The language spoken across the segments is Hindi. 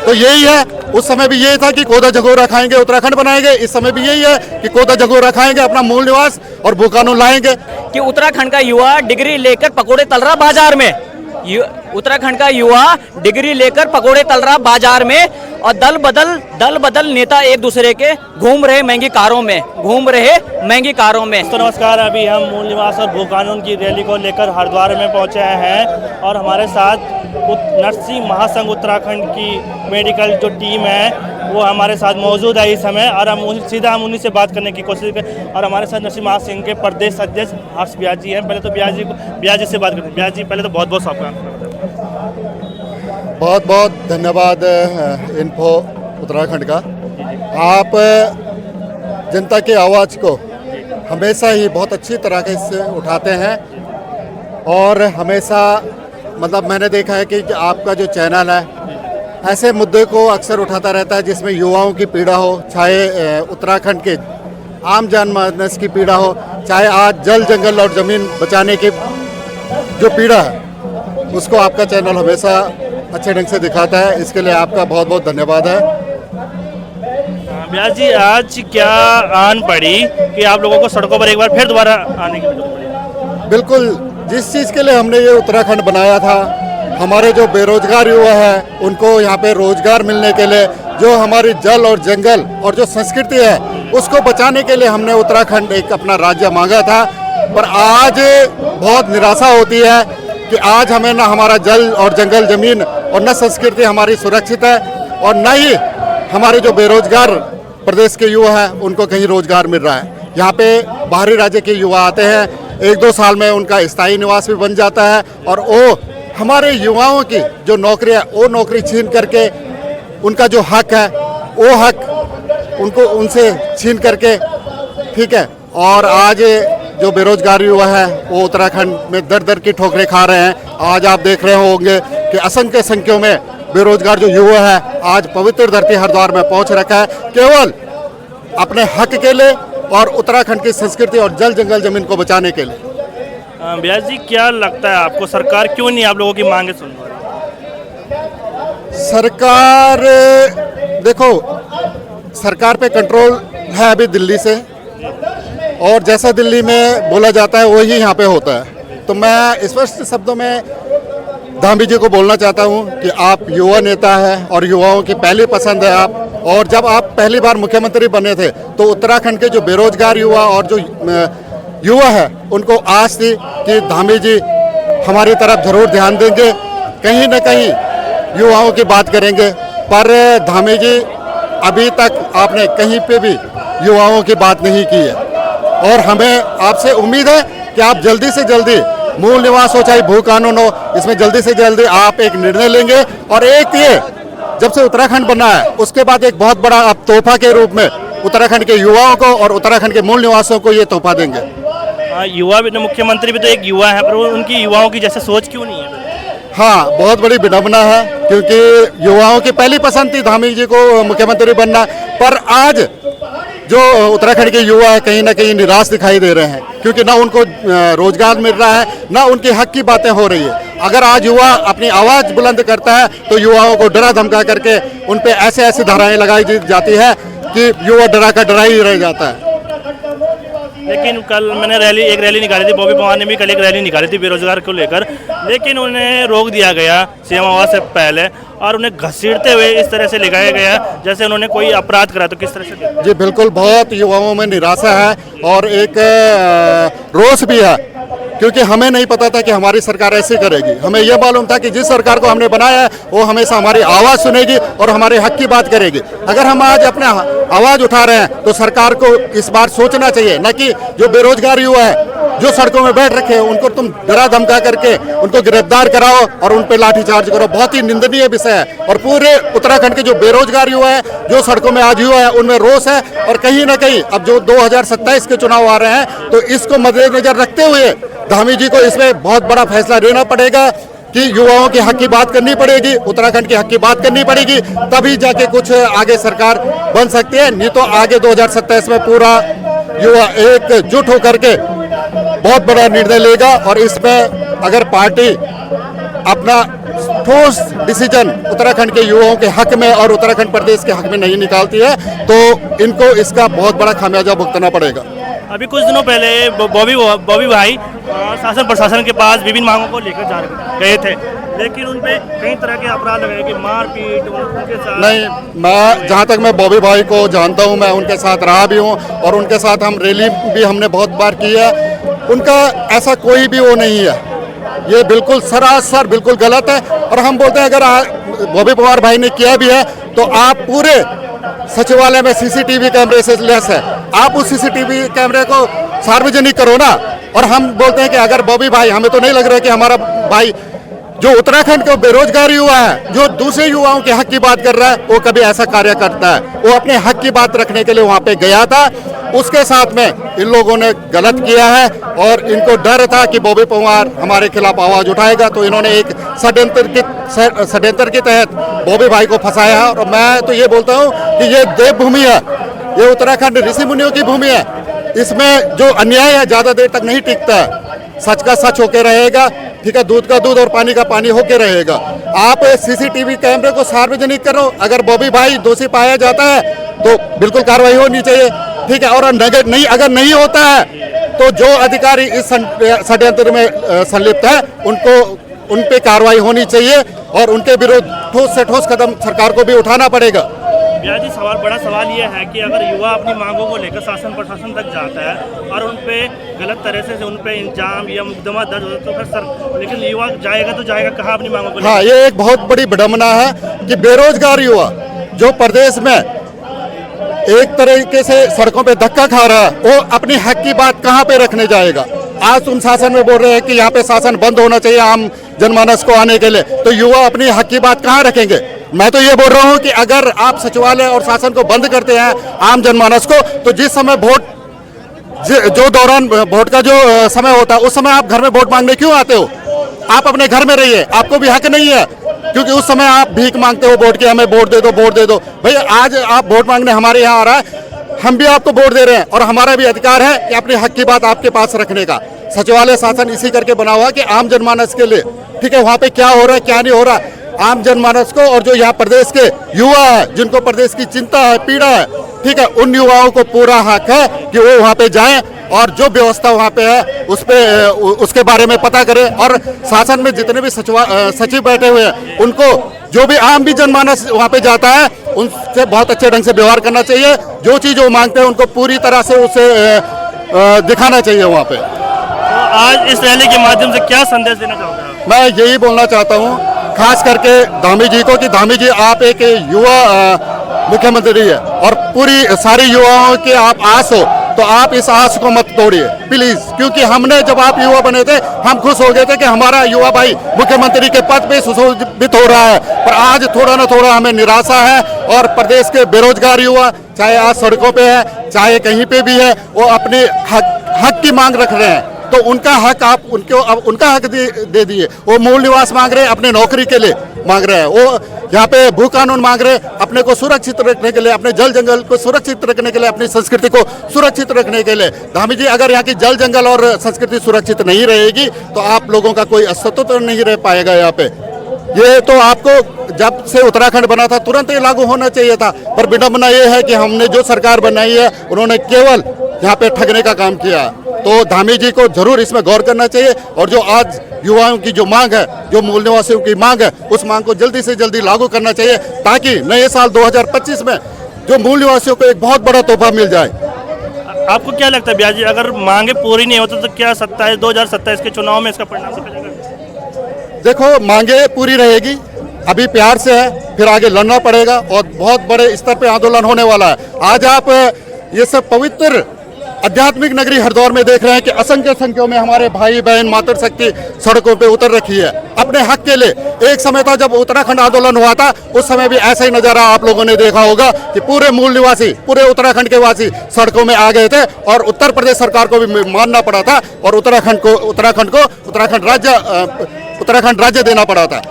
तो यही है, उस समय भी यही था कि कोदा झगोरा खाएंगे उत्तराखंड बनाएंगे, इस समय भी यही है कि कोदा झगोरा खाएंगे अपना मूल निवास और भू कानून लाएंगे। कि उत्तराखंड का युवा डिग्री लेकर पकोड़े तल रहा बाजार में, उत्तराखंड का युवा डिग्री लेकर पकोड़े तल रहा बाजार में, और दल बदल नेता एक दूसरे के घूम रहे महंगी कारों में। तो नमस्कार, अभी हम मूल निवास और भू कानून की रैली को लेकर हरिद्वार में पहुंचे हैं और हमारे साथ नरसिंह महासंघ उत्तराखंड की मेडिकल जो टीम है वो हमारे साथ मौजूद है इस समय, और हम उन्हीं से बात करने की कोशिश करें। और हमारे साथ नरसिंह महासंघ के प्रदेश अध्यक्ष हर्ष ब्यास जी हैं। पहले तो ब्यास जी से बात करते हैं। ब्यास जी, पहले तो बहुत बहुत स्वागत। बहुत बहुत धन्यवाद इन्फो उत्तराखंड का। आप जनता की आवाज़ को हमेशा ही बहुत अच्छी तरीके से उठाते हैं, और हमेशा मतलब मैंने देखा है कि आपका जो चैनल है ऐसे मुद्दे को अक्सर उठाता रहता है जिसमें युवाओं की पीड़ा हो, चाहे उत्तराखंड के आम जनमानस की पीड़ा हो, चाहे आज जल जंगल और ज़मीन बचाने की जो पीड़ा है उसको आपका चैनल हमेशा अच्छे ढंग से दिखाता है। इसके लिए आपका बहुत बहुत धन्यवाद है। ब्यास जी, आज क्या आन पड़ी कि आप लोगों को सड़कों पर एक बार फिर दोबारा आने की जरूरत पड़ी? बिल्कुल, जिस चीज़ के लिए हमने ये उत्तराखंड बनाया था, हमारे जो बेरोजगार युवा हैं उनको यहाँ पे रोजगार मिलने के लिए, जो हमारी जल और जंगल और जो संस्कृति है उसको बचाने के लिए हमने उत्तराखंड एक अपना राज्य मांगा था। पर आज बहुत निराशा होती है कि आज हमें ना हमारा जल और जंगल ज़मीन और न संस्कृति हमारी सुरक्षित है, और न ही हमारे जो बेरोजगार प्रदेश के युवा हैं उनको कहीं रोजगार मिल रहा है। यहाँ पे बाहरी राज्य के युवा आते हैं, 1-2 साल में उनका स्थायी निवास भी बन जाता है, और वो हमारे युवाओं की जो नौकरी है वो नौकरी छीन करके उनका जो हक है वो हक उनको उनसे छीन करके, ठीक है। और आज जो बेरोजगार युवा है वो उत्तराखंड में दर दर की ठोकरें खा रहे हैं। आज आप देख रहे होंगे कि असंख्य संख्या में बेरोजगार जो युवा है आज पवित्र धरती हरिद्वार में पहुंच रखा है, केवल अपने हक के लिए और उत्तराखंड की संस्कृति और जल जंगल जमीन को बचाने के लिए। ब्यास जी, क्या लगता है आपको सरकार क्यों नहीं आप लोगों की मांगे सुन रही? सरकार, देखो, सरकार पे कंट्रोल है अभी दिल्ली से, और जैसा दिल्ली में बोला जाता है वही यहाँ पे होता है। तो मैं स्पष्ट शब्दों में धामी जी को बोलना चाहता हूँ कि आप युवा नेता हैं और युवाओं की पहली पसंद है आप, और जब आप पहली बार मुख्यमंत्री बने थे तो उत्तराखंड के जो बेरोजगार युवा और जो युवा है उनको आस थी कि धामी जी हमारी तरफ जरूर ध्यान देंगे, कहीं न कहीं युवाओं की बात करेंगे। पर धामी जी, अभी तक आपने कहीं पे भी युवाओं की बात नहीं की है, और हमें आपसे उम्मीद है कि आप जल्दी से जल्दी मूल निवास हो चाहे भू कानून हो, इसमें जल्दी से जल्दी आप एक निर्णय लेंगे। और एक ये जब से उत्तराखंड बना है उसके बाद एक बहुत बड़ा आप तोहफा के रूप में उत्तराखंड के युवाओं को और उत्तराखंड के मूल निवासियों को ये तोहफा देंगे। युवा भी, मुख्यमंत्री भी तो एक युवा है, पर उनकी युवाओं की जैसे सोच क्यों नहीं है? हाँ, बहुत बड़ी विडंबना है, क्योंकि युवाओं की पहली पसंद थी धामी जी को मुख्यमंत्री बनना, पर आज जो उत्तराखंड के युवा है कहीं ना कहीं निराश दिखाई दे रहे हैं, क्योंकि ना उनको रोजगार मिल रहा है, ना उनके हक की बातें हो रही है। अगर आज युवा अपनी आवाज़ बुलंद करता है तो युवाओं को डरा धमका करके उन पे ऐसे ऐसी धाराएं लगाई जाती है कि युवा डरा का डरा ही रह जाता है। लेकिन कल मैंने एक रैली निकाली थी, बॉबी पवार ने भी कल एक रैली निकाली थी बेरोजगार को लेकर, लेकिन उन्हें रोक दिया गया सीएम आवास से पहले, और उन्हें घसीटते हुए इस तरह से लिखाया गया जैसे उन्होंने कोई अपराध करा। तो किस तरह से? जी बिल्कुल, बहुत युवाओं में निराशा है और एक रोष भी है, क्योंकि हमें नहीं पता था कि हमारी सरकार ऐसे करेगी। हमें यह मालूम था कि जिस सरकार को हमने बनाया है वो हमेशा हमारी आवाज़ सुनेगी और हमारे हक की बात करेगी। अगर हम आज अपना आवाज़ उठा रहे हैं तो सरकार को इस बार सोचना चाहिए, न कि जो बेरोजगार युवा है जो सड़कों में बैठ रखे हैं उनको तुम डरा धमका करके उनको गिरफ्तार कराओ और उन पर लाठीचार्ज करो। बहुत ही निंदनीय विषय है, और पूरे उत्तराखंड के जो बेरोजगार युवा है जो सड़कों में आज युवा है उनमें रोष है। और कहीं ना कहीं अब जो 2027 के चुनाव आ रहे हैं तो इसको मद्देनजर रखते हुए धामी जी को इसमें बहुत बड़ा फैसला लेना पड़ेगा कि युवाओं के हक की बात करनी पड़ेगी, उत्तराखंड के हक की बात करनी पड़ेगी, तभी जाके कुछ आगे सरकार बन सकती है। नहीं तो आगे 2027 में पूरा युवा एकजुट होकर के बहुत बड़ा निर्णय लेगा, और इसमें अगर पार्टी अपना ठोस डिसीजन उत्तराखंड के युवाओं के हक में और उत्तराखंड प्रदेश के हक में नहीं निकालती है तो इनको इसका बहुत बड़ा खामियाजा भुगतना पड़ेगा। अभी कुछ दिनों पहले बॉबी भाई शासन प्रशासन के पास विभिन्न मांगों को लेकर गए थे, लेकिन उन पे कई तरह के अपराध लगे कि मारपीट उनके साथ। नहीं, मैं जहाँ तक मैं बॉबी भाई को जानता हूँ, मैं उनके साथ रहा भी हूँ और उनके साथ हम रैली भी हमने बहुत बार की है। उनका ऐसा कोई भी वो नहीं है, ये बिल्कुल सरासर बिल्कुल गलत है। और हम बोलते हैं अगर बॉबी पवार भाई ने किया भी है तो आप पूरे सचिवालय में सीसीटीवी कैमरे से लेस है, आप उस सीसीटीवी कैमरे को सार्वजनिक करो ना। और हम बोलते हैं कि अगर बॉबी भाई, हमें तो नहीं लग रहा है कि हमारा भाई जो उत्तराखंड का बेरोजगार युवा है, जो दूसरे युवाओं के हक की बात कर रहा है, वो कभी ऐसा कार्य करता है। वो अपने हक की बात रखने के लिए वहाँ पे गया था, उसके साथ में इन लोगों ने गलत किया है और इनको डर था कि बॉबी पवार हमारे खिलाफ आवाज उठाएगा, तो इन्होंने एक षड्यंत्र के तहत बॉबी भाई को फंसाया है। और मैं तो ये बोलता हूँ कि ये देवभूमि है, ये उत्तराखंड ऋषि मुनियों की भूमि है, इसमें जो अन्याय है ज़्यादा देर तक नहीं टिकता है। सच का सच होके रहेगा, ठीक है, दूध का दूध और पानी का पानी होके रहेगा। आप सीसीटीवी कैमरे को सार्वजनिक करो, अगर बॉबी भाई दोषी पाया जाता है तो बिल्कुल कार्रवाई होनी चाहिए, ठीक है। और अगर नहीं होता है तो जो अधिकारी इस षड्यंत्र में संलिप्त है उन पे कार्रवाई होनी चाहिए और उनके विरुद्ध ठोस से ठोस कदम सरकार को भी उठाना पड़ेगा। जी, बड़ा सवाल ये है कि अगर युवा अपनी मांगों को लेकर शासन प्रशासन तक जाता है और उन पे गलत तरह से उन पे इंजाम या मुकदमा दर्ज होता है तो फिर लेकिन युवा जाएगा तो जाएगा कहाँ अपनी मांगों को लेकर? हाँ, ये एक बहुत बड़ी विडंबना है कि बेरोजगार युवा जो प्रदेश में एक तरीके से सड़कों पे धक्का खा रहा है, वो अपनी हक की बात कहाँ पे रखने जाएगा। आज तुम शासन में बोल रहे हैं कि यहाँ पे शासन बंद होना चाहिए आम जनमानस को आने के लिए, तो युवा अपनी हक की बात कहाँ रखेंगे? मैं तो ये बोल रहा हूँ कि अगर आप सचिवालय और शासन को बंद करते हैं आम जनमानस को, तो जिस समय दौरान वोट का जो समय होता है उस समय आप घर में वोट मांगने क्यों आते हो? आप अपने घर में रहिए, आपको भी हक नहीं है, क्योंकि उस समय आप भीख मांगते हो वोट की, हमें वोट दे दो। भैया आज आप वोट मांगने हमारे यहाँ आ रहा है, हम भी आपको वोट दे रहे हैं और हमारा भी अधिकार है कि अपने हक की बात आपके पास रखने का। सचिवालय शासन इसी करके बना हुआ कि आम जनमानस के लिए, ठीक है, वहाँ पे क्या हो रहा है क्या नहीं हो रहा, आम जनमानस को और जो यहाँ प्रदेश के युवा है जिनको प्रदेश की चिंता है, पीड़ा है, ठीक है, उन युवाओं को पूरा हक है कि वो वहाँ पे जाएं और जो व्यवस्था वहाँ पे है उसके बारे में पता करें। और शासन में जितने भी सचिव बैठे हुए हैं उनको जो भी आम भी जनमानस वहाँ पे जाता है उनसे बहुत अच्छे ढंग से व्यवहार करना चाहिए। जो चीज़ वो मांगते हैं उनको पूरी तरह से उसे दिखाना चाहिए वहाँ पे। तो आज इस रैली के माध्यम से क्या संदेश देना चाहोगे? मैं यही बोलना चाहता हूँ खास करके धामी जी को कि धामी जी आप एक युवा मुख्यमंत्री है और पूरी सारी युवाओं की आप आस हो, तो आप इस आस को मत तोड़िए प्लीज, क्योंकि हमने जब आप युवा बने थे हम खुश हो गए थे कि हमारा युवा भाई मुख्यमंत्री के पद पे सुशोभित हो रहा है, पर आज थोड़ा ना थोड़ा हमें निराशा है। और प्रदेश के बेरोजगार युवा चाहे आज सड़कों पे है चाहे कहीं पे भी है, वो अपने हक की मांग रख रहे हैं, तो उनका हक आप उनका हक दे दिए। वो मूल निवास मांग रहे हैं, अपने नौकरी के लिए मांग रहे हैं, वो यहाँ पे भू कानून मांग रहे हैं अपने को सुरक्षित रखने के लिए, अपने जल जंगल को सुरक्षित रखने के लिए, अपनी संस्कृति को सुरक्षित रखने के लिए। धामी जी, अगर यहाँ की जल जंगल और संस्कृति सुरक्षित नहीं रहेगी तो आप लोगों का कोई अस्तित्व तो नहीं रह पाएगा यहाँ पे। ये तो आपको जब से उत्तराखंड बना था तुरंत ये लागू होना चाहिए था, पर विडंबना ये है कि हमने जो सरकार बनाई है उन्होंने केवल यहाँ पे ठगने का काम किया। तो धामी जी को जरूर इसमें गौर करना चाहिए और जो आज युवाओं की जो मांग है, जो मूल निवासियों की मांग है, उस मांग को जल्दी से जल्दी लागू करना चाहिए ताकि नए साल 2025 में जो मूल निवासियों को एक बहुत बड़ा तोहफा मिल जाए। आपको क्या लगता है ब्याजी, अगर मांगे पूरी नहीं होती तो क्या 2027 के चुनाव में इसका परिणाम निकलेगा? देखो, मांगे पूरी रहेगी, अभी प्यार से है, फिर आगे लड़ना पड़ेगा और बहुत बड़े स्तर पे आंदोलन होने वाला है। आज आप ये सब पवित्र आध्यात्मिक नगरी हरिद्वार में देख रहे हैं कि असंख्य संख्या में हमारे भाई बहन मातृ शक्ति सड़कों पे उतर रखी है अपने हक के लिए। एक समय था जब उत्तराखंड आंदोलन हुआ था, उस समय भी ऐसा ही नजारा आप लोगों ने देखा होगा कि पूरे मूल निवासी, पूरे उत्तराखंड के वासी सड़कों में आ गए थे और उत्तर प्रदेश सरकार को भी मानना पड़ा था और उत्तराखंड राज्य देना पड़ा था।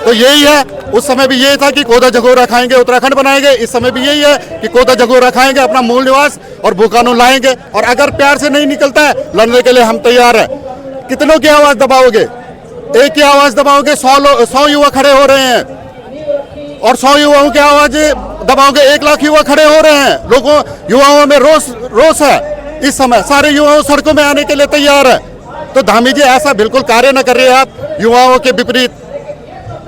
तो यही है, उस समय भी यही था कि कोदा झगोरा खाएंगे उत्तराखंड बनाएंगे, इस समय भी यही है कि कोदा झगोरा खाएंगे अपना मूल निवास और भू कानून लाएंगे। और अगर प्यार से नहीं निकलता है लड़ने के लिए हम तैयार हैं। कितनों की आवाज दबाओगे? एक की आवाज दबाओगे 100 युवा खड़े हो रहे हैं, और 100 युवाओं की आवाज दबाओगे 1 लाख युवा खड़े हो रहे हैं। लोगों युवाओं में रोष है इस समय, सारे युवाओं सड़कों में आने के लिए तैयार है। तो धामी जी ऐसा बिल्कुल कार्य न करिए आप युवाओं के विपरीत।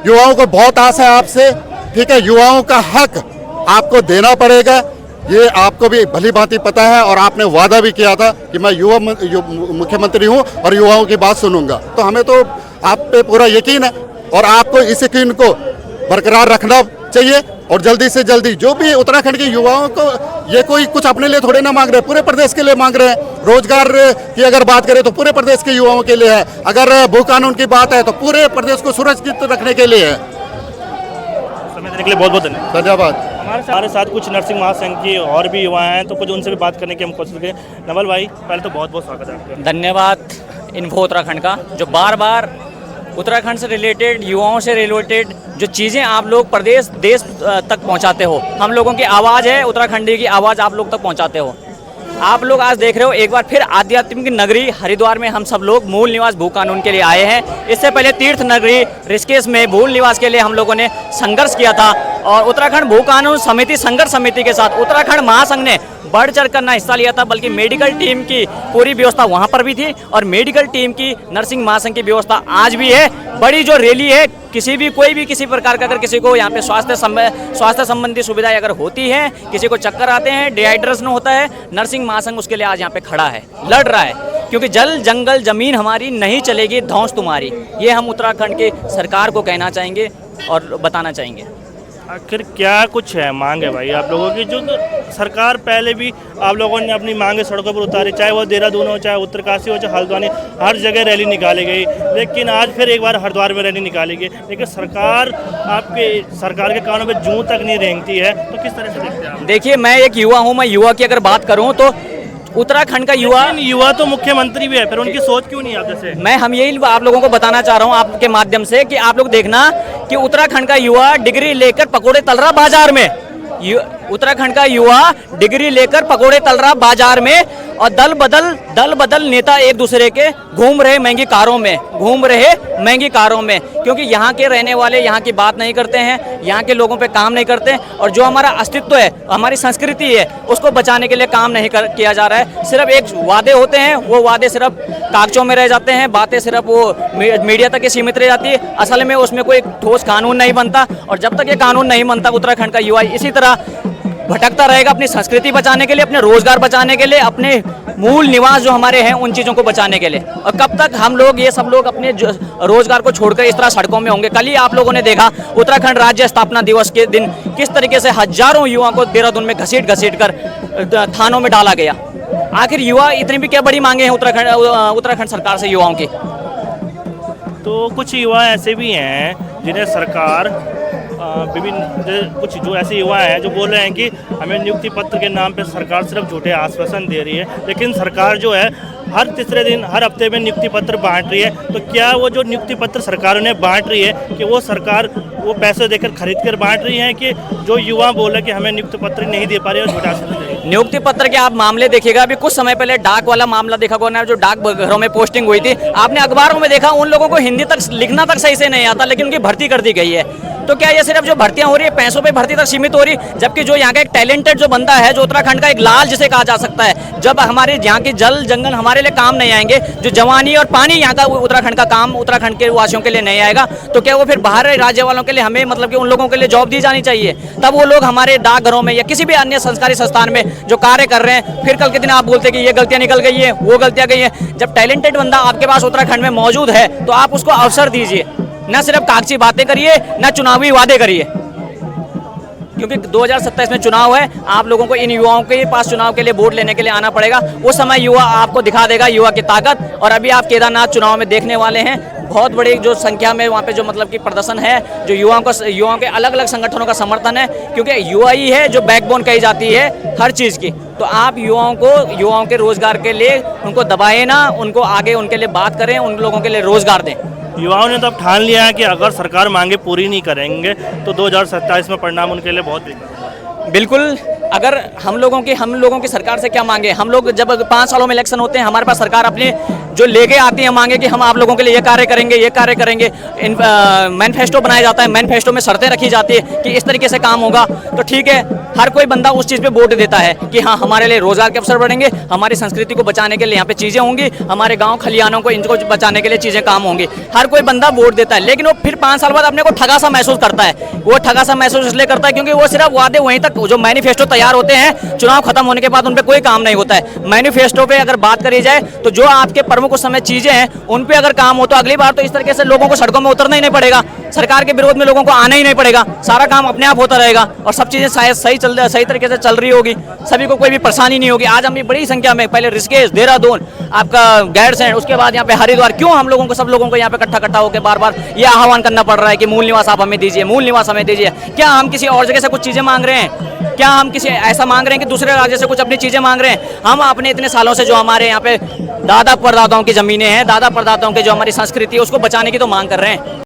युवाओं को बहुत आशा है आपसे, ठीक है, युवाओं का हक आपको देना पड़ेगा, ये आपको भी भली भांति पता है, और आपने वादा भी किया था कि मैं युवा मुख्यमंत्री हूं और युवाओं की बात सुनूंगा। तो हमें तो आप पे पूरा यकीन है, और आपको इस यकीन को बरकरार रखना चाहिए। और जल्दी से जल्दी जो भी उत्तराखंड के युवाओं को, ये कोई कुछ अपने लिए थोड़े ना मांग रहे, पूरे प्रदेश के लिए मांग रहे हैं। रोजगार की अगर बात करें तो पूरे प्रदेश के युवाओं के लिए है, अगर भू कानून की बात है तो पूरे प्रदेश को सुरक्षित रखने के लिए है। समय देने के लिए बहुत बहुत धन्यवाद। हमारे साथ कुछ नरसिंह महासंघ की और भी युवा हैं, तो कुछ उनसे भी बात करने की हम कोशिश करें। नवल भाई, पहले तो बहुत बहुत स्वागत है आपका। धन्यवाद इन्फो उत्तराखंड का, जो बार बार उत्तराखंड से रिलेटेड, युवाओं से रिलेटेड जो चीज़ें आप लोग प्रदेश देश तक पहुंचाते हो। हम लोगों की आवाज़ है, उत्तराखंडी की आवाज़ आप लोग तक पहुंचाते हो। आप लोग आज देख रहे हो, एक बार फिर आध्यात्मिक नगरी हरिद्वार में हम सब लोग मूल निवास भू कानून के लिए आए हैं। इससे पहले तीर्थ नगरी ऋषिकेश में मूल निवास के लिए हम लोगों ने संघर्ष किया था, और उत्तराखंड भू कानून समिति संघर्ष समिति के साथ उत्तराखंड महासंघ ने बढ़ चढ़ कर ना हिस्सा लिया था, बल्कि मेडिकल टीम की पूरी व्यवस्था वहां पर भी थी, और मेडिकल टीम की नरसिंह महासंघ की व्यवस्था आज भी है। बड़ी जो रैली है, कोई भी किसी प्रकार का अगर किसी को यहाँ पे स्वास्थ्य संबंधी सुविधाएं अगर होती है, किसी को चक्कर आते हैं, डिहाइड्रेशन होता है, नरसिंह महासंघ उसके लिए आज यहाँ पे खड़ा है, लड़ रहा है। क्योंकि जल जंगल जमीन हमारी नहीं चलेगी, धौंस तुम्हारी। ये हम उत्तराखंड की सरकार को कहना चाहेंगे और बताना चाहेंगे। आखिर क्या कुछ है मांग है भाई आप लोगों की, जो तो सरकार पहले भी आप लोगों ने अपनी मांगे सड़कों पर उतारी, चाहे वो देहरादून हो, चाहे उत्तरकाशी हो, चाहे हल्द्वानी, हर जगह रैली निकाली गई। लेकिन आज फिर एक बार हरिद्वार में रैली निकाली गई, लेकिन सरकार के कानों पे जूं तक नहीं रेंगती है। तो किस तरह से देखते हैं आप? देखिए, मैं एक युवा हूँ, मैं युवा की अगर बात करूँ तो उत्तराखंड का युवा तो मुख्यमंत्री भी है, फिर उनकी सोच क्यों नहीं आप जैसे? हम यही आप लोगों को बताना चाह रहा हूँ आपके माध्यम से कि आप लोग देखना कि उत्तराखंड का युवा डिग्री लेकर पकोड़े तल रहा बाजार में। उत्तराखंड का युवा डिग्री लेकर पकोड़े तल रहा बाजार में, और दल बदल नेता एक दूसरे के घूम रहे महंगी कारों में, क्योंकि यहाँ के रहने वाले यहाँ की बात नहीं करते हैं, यहाँ के लोगों पे काम नहीं करते, और जो हमारा अस्तित्व है, हमारी संस्कृति है, उसको बचाने के लिए काम नहीं किया जा रहा है। सिर्फ एक वादे होते हैं, वो वादे सिर्फ कागजों में रह जाते हैं, बातें सिर्फ वो मीडिया तक ही सीमित रह जाती है। असल में उसमें कोई ठोस कानून नहीं बनता, और जब तक ये कानून नहीं बनता, उत्तराखंड का युवा इसी तरह भटकता रहेगा अपनी संस्कृति बचाने के लिए, अपने रोजगार बचाने के लिए, अपने मूल निवास जो हमारे हैं उन चीज़ों को बचाने के लिए। और कब तक हम लोग ये सब लोग अपने रोजगार को छोड़कर इस तरह सड़कों में होंगे? कल ही आप लोगों ने देखा उत्तराखंड राज्य स्थापना दिवस के दिन किस तरीके से हजारों युवाओं को देहरादून में घसीट कर थानों में डाला गया। आखिर युवा इतनी भी क्या बड़ी मांगे हैं उत्तराखंड सरकार से युवाओं की? तो कुछ युवा ऐसे भी हैं जिन्हें सरकार विभिन्न कुछ जो ऐसे युवा हैं जो बोल रहे हैं कि हमें नियुक्ति पत्र के नाम पे सरकार सिर्फ झूठे आश्वासन दे रही है, लेकिन सरकार जो है हर तीसरे दिन, हर हफ्ते में नियुक्ति पत्र बांट रही है। तो क्या वो जो नियुक्ति पत्र सरकार ने बांट रही है, कि वो सरकार वो पैसे देकर खरीद कर बांट रही है, कि जो युवा बोल रहे कि हमें नियुक्ति पत्र नहीं दे पा रही है और झूठा आश्वासन दे रही है? नियुक्ति पत्र के आप मामले देखिएगा, अभी कुछ समय पहले डाक वाला मामला देखा होगा, जो डाक घरों में पोस्टिंग हुई थी, आपने अखबारों में देखा, उन लोगों को हिंदी तक लिखना तक सही से नहीं आता, लेकिन उनकी भर्ती कर दी गई है। तो क्या ये सिर्फ जो भर्तियां हो रही है पैसों पे भर्ती तक सीमित हो रही, जबकि जो यहाँ का एक टैलेंटेड जो बंदा है, जो उत्तराखंड का एक लाल जिसे कहा जा सकता है, जब हमारे यहाँ के जल जंगल हमारे लिए काम नहीं आएंगे, जो जवानी और पानी यहाँ का उत्तराखंड का काम उत्तराखंड के वासियों के लिए नहीं आएगा, तो क्या वो फिर बाहर राज्य वालों के लिए हमें मतलब कि उन लोगों के लिए जॉब दी जानी चाहिए? तब वो लोग हमारे डाकघरों में या किसी भी अन्य संस्कारी संस्थान में जो कार्य कर रहे हैं, फिर कल के दिन आप बोलते हैं कि ये गलतियां निकल गई है, वो गलतियां गई है। जब टैलेंटेड बंदा आपके पास उत्तराखंड में मौजूद है, तो आप उसको अवसर दीजिए, न सिर्फ कागजी बातें करिए, न चुनावी वादे करिए, क्योंकि 2027 में चुनाव है। आप लोगों को इन युवाओं के पास चुनाव के लिए वोट लेने के लिए आना पड़ेगा। उस समय युवा आपको दिखा देगा युवा की ताकत। और अभी आप केदारनाथ चुनाव में देखने वाले हैं, बहुत बड़ी जो संख्या में वहाँ पे जो मतलब कि प्रदर्शन है, जो युवाओं के अलग अलग संगठनों का समर्थन है, क्योंकि युवा ही है जो बैकबोन कही जाती है हर चीज़ की। तो आप युवाओं के रोजगार के लिए उनको दबाए ना, उनको आगे उनके लिए बात करें, उन लोगों के लिए रोजगार दें। युवाओं ने तो अब ठान लिया है कि अगर सरकार मांगे पूरी नहीं करेंगे तो 2027 में परिणाम उनके लिए बहुत बिल्कुल। अगर हम लोगों की सरकार से क्या मांगे? हम लोग जब 5 सालों में इलेक्शन होते हैं, हमारे पास सरकार अपने जो लेके आती हैं मांगे कि हम आप लोगों के लिए ये कार्य करेंगे, ये कार्य करेंगे। मैनिफेस्टो बनाया जाता है, मैनिफेस्टो में शर्तें रखी जाती है कि इस तरीके से काम होगा, तो ठीक है, हर कोई बंदा उस चीज़ पे वोट देता है कि हाँ हमारे लिए रोजगार के अवसर बढ़ेंगे, हमारी संस्कृति को बचाने के लिए यहाँ पे चीज़ें होंगी, हमारे गाँव खलिहानों को इनको बचाने के लिए चीज़ें काम होंगी। हर कोई बंदा वोट देता है, लेकिन वो फिर 5 साल बाद अपने को ठगा सा महसूस करता है। वो ठगा सा महसूस इसलिए करता है क्योंकि वो सिर्फ वादे वहीं तक, जो मैनिफेस्टो तैयार होते हैं, चुनाव खत्म होने के बाद उन पर कोई काम नहीं होता है। मैनिफेस्टो पे अगर बात करी जाए तो जो आपके प्रमुख उस समय चीजें हैं उन पे अगर काम हो तो अगली बार तो इस तरीके से लोगों को सड़कों में उतरना ही नहीं पड़ेगा, सरकार के विरोध में लोगों को आना ही नहीं पड़ेगा, सारा काम अपने आप होता रहेगा और सब चीजें शायद सही तरीके से चल रही होगी, सभी को कोई भी परेशानी नहीं होगी। आज हम ये बड़ी संख्या में, पहले ऋषिकेश, देहरादून, आपका गैरसैंण, उसके बाद यहाँ पे हरिद्वार, क्यों हम लोगों को, सब लोगों को यहाँ पे इकट्ठा होकर बार बार ये आह्वान करना पड़ रहा है कि मूल निवास आप हमें दीजिए, मूल निवास हमें दीजिए। क्या हम किसी और जगह से कुछ चीजें मांग रहे हैं? क्या हम किसी ऐसा मांग रहे हैं कि दूसरे राज्य से कुछ अपनी चीजें मांग रहे हैं? हम अपने इतने सालों से जो हमारे यहाँ पे दादा परदाताओं की जमीनें हैं, दादा परदाताओं की जो हमारी संस्कृति है, उसको बचाने की तो मांग कर रहे हैं।